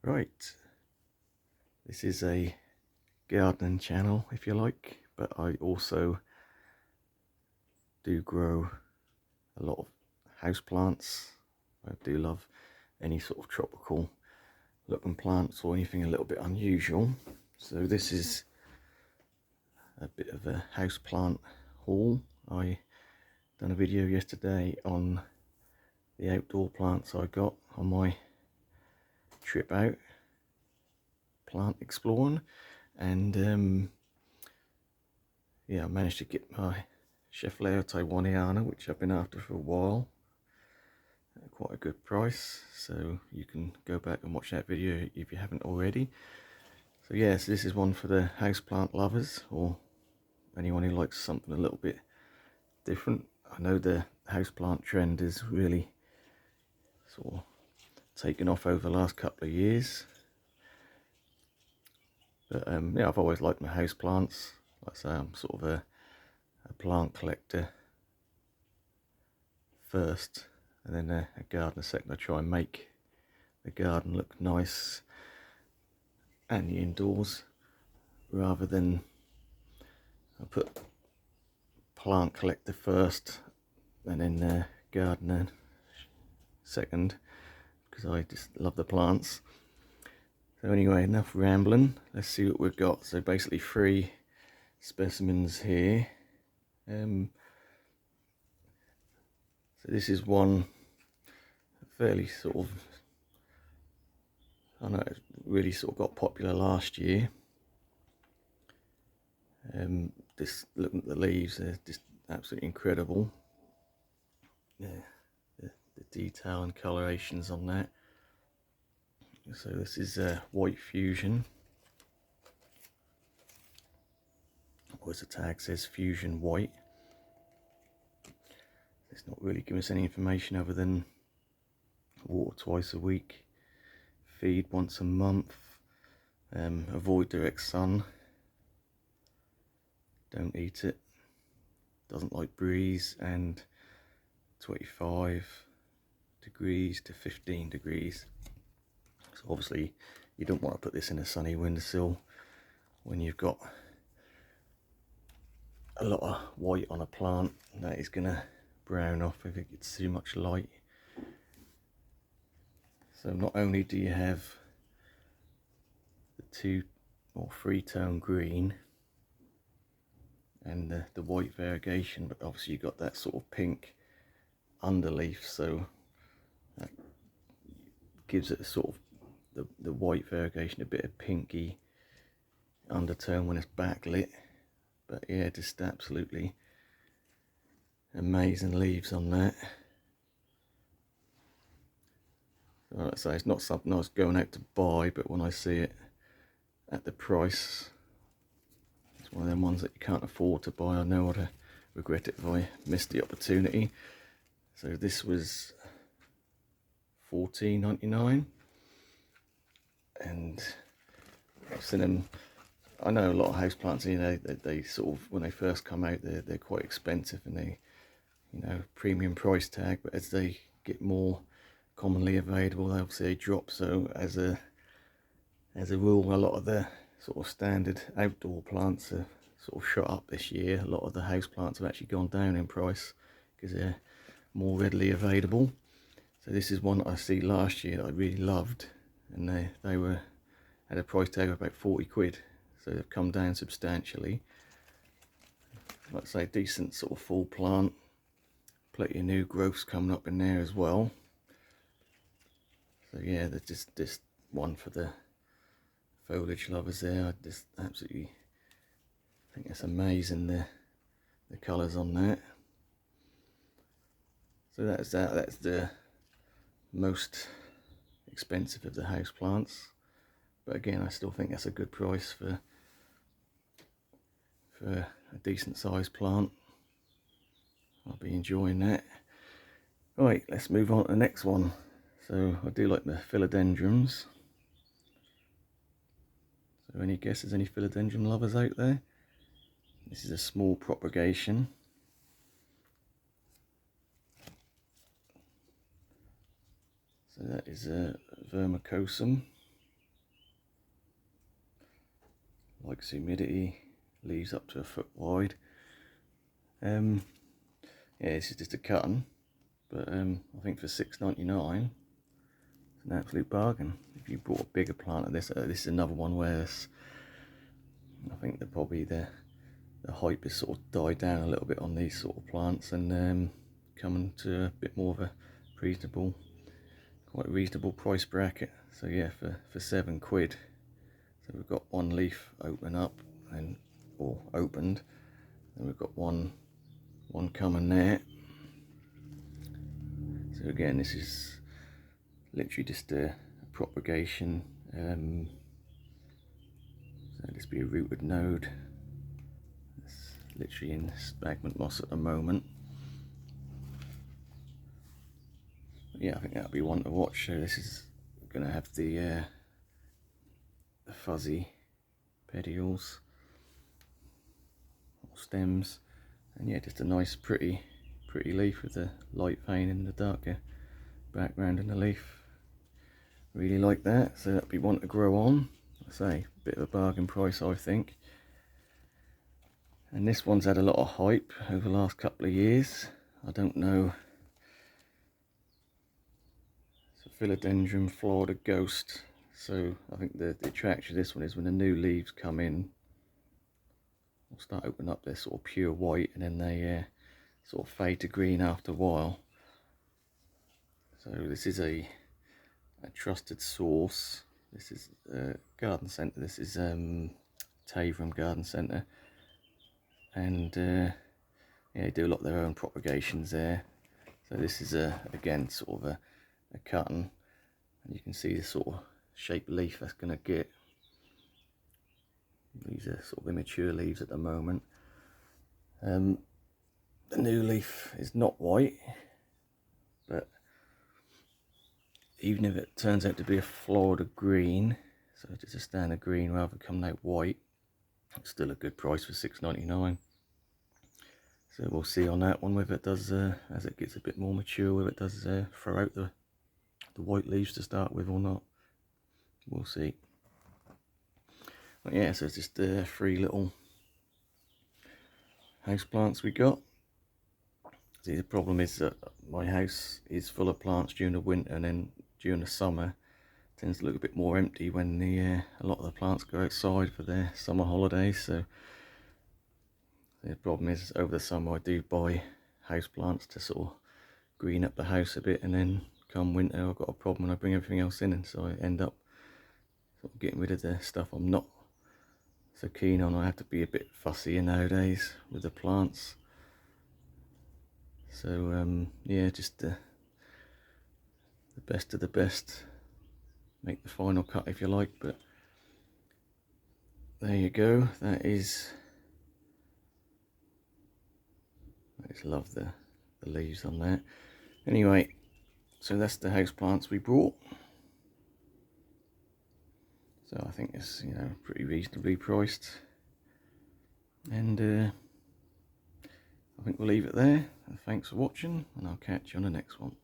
Right, this is a gardening channel if you like, but I also do grow a lot of houseplants. I do love any sort of tropical looking plants or anything a little bit unusual. So this is a bit of a houseplant haul. I done a video yesterday on the outdoor plants I got on my trip out plant exploring, and yeah, I managed to get my Chefleo Taiwaniana, which I've been after for a while, at quite a good price, so you can go back and watch that video if you haven't already. So yes, this is one for the houseplant lovers or anyone who likes something a little bit different. I know the houseplant trend is really sort of taken off over the last couple of years, but yeah, I've always liked my houseplants. Like I say, I'm sort of a plant collector first, and then a gardener second. I try and make the garden look nice and the indoors, rather than I put plant collector first and then gardener second, because I just love the plants. So anyway, enough rambling, let's see what we've got. So basically 3 specimens here. So this is one fairly sort of, I know it really sort of got popular last year. This, looking at the leaves, they're just absolutely incredible. Yeah, the detail and colorations on that. So this is White Fusion, or as the tag says, Fusion White. It's not really giving us any information other than water twice a week, feed once a month, avoid direct sun, don't eat it, doesn't like breeze, and 25 degrees to 15 degrees. So obviously you don't want to put this in a sunny windowsill when you've got a lot of white on a plant. That is going to brown off if it gets too much light. So not only do you have the 2 or 3 tone green and the white variegation, but obviously you've got that sort of pink underleaf, so that gives it a sort of the white variegation a bit of pinky undertone when it's backlit. But yeah, just absolutely amazing leaves on that. So like I say, it's not something I was going out to buy, but when I see it at the price, it's one of them ones that you can't afford to buy. I know I'd regret it if I missed the opportunity. So this was $14.99, and I've seen them. I know a lot of houseplants, you know, they sort of, when they first come out, they're quite expensive, and they, you know, premium price tag. But as they get more commonly available, obviously they drop. So as a rule, a lot of the sort of standard outdoor plants are sort of shot up this year. A lot of the house plants have actually gone down in price because they're more readily available. So this is one that I see last year that I really loved, and they were at a price tag of about 40 quid. So they've come down substantially. Like I say, decent sort of full plant, plenty of new growths coming up in there as well. So yeah, they're just one for the foliage lovers there. I just absolutely think it's amazing, the colours on that. So that's that. That's the most expensive of the house plants, but again, I still think that's a good price for a decent sized plant. I'll be enjoying that. Right, let's move on to the next one. So I do like the philodendrons. So any guesses, any philodendron lovers out there? This is a small propagation. So that is a vermicosum. likes humidity, leaves up to 1 foot wide. Yeah, this is just a cutting, but I think for $6.99 it's an absolute bargain. If you bought a bigger plant of this, this is another one where I think the hype has sort of died down a little bit on these sort of plants, and coming to a bit more of a quite reasonable price bracket. So yeah, for £7, so we've got one leaf open up or opened, and we've got one coming there. So again, this is literally just a propagation. So this be a rooted node. It's literally in sphagnum moss at the moment. But yeah, I think that'll be one to watch. So this is going to have the fuzzy petioles or stems, and yeah, just a nice pretty leaf with the light vein and the darker background in the leaf. Really like that, so that'd be one to grow on. I say, a bit of a bargain price, I think. And this one's had a lot of hype over the last couple of years. I don't know. It's a Philodendron Florida Ghost. So I think the attraction of this one is when the new leaves come in, they'll start opening up, they're sort of pure white, and then they sort of fade to green after a while. So this is a trusted source. This is Garden Centre. This is Tavram Garden Centre, and yeah, they do a lot of their own propagations there. So this is again sort of a cutting, and you can see the sort of shaped leaf that's going to get. These are sort of immature leaves at the moment. The new leaf is not white, but even if it turns out to be a Florida green, so just a standard green rather than coming out white, it's still a good price for $6.99. So we'll see on that one whether it does, as it gets a bit more mature, whether it does throw out the white leaves to start with or not. We'll see. But yeah, so it's just 3 little house plants we got. See, the problem is that my house is full of plants during the winter, and then during the summer it tends to look a bit more empty when a lot of the plants go outside for their summer holidays. So the problem is, over the summer I do buy house plants to sort of green up the house a bit, and then come winter I've got a problem and I bring everything else in, and so I end up sort of getting rid of the stuff I'm not so keen on. I have to be a bit fussier nowadays with the plants. So yeah, just the best of the best, make the final cut if you like. But there you go, I just love the leaves on that. Anyway, so that's the house plants we brought. So I think it's, you know, pretty reasonably priced, and I think we'll leave it there. And thanks for watching, and I'll catch you on the next one.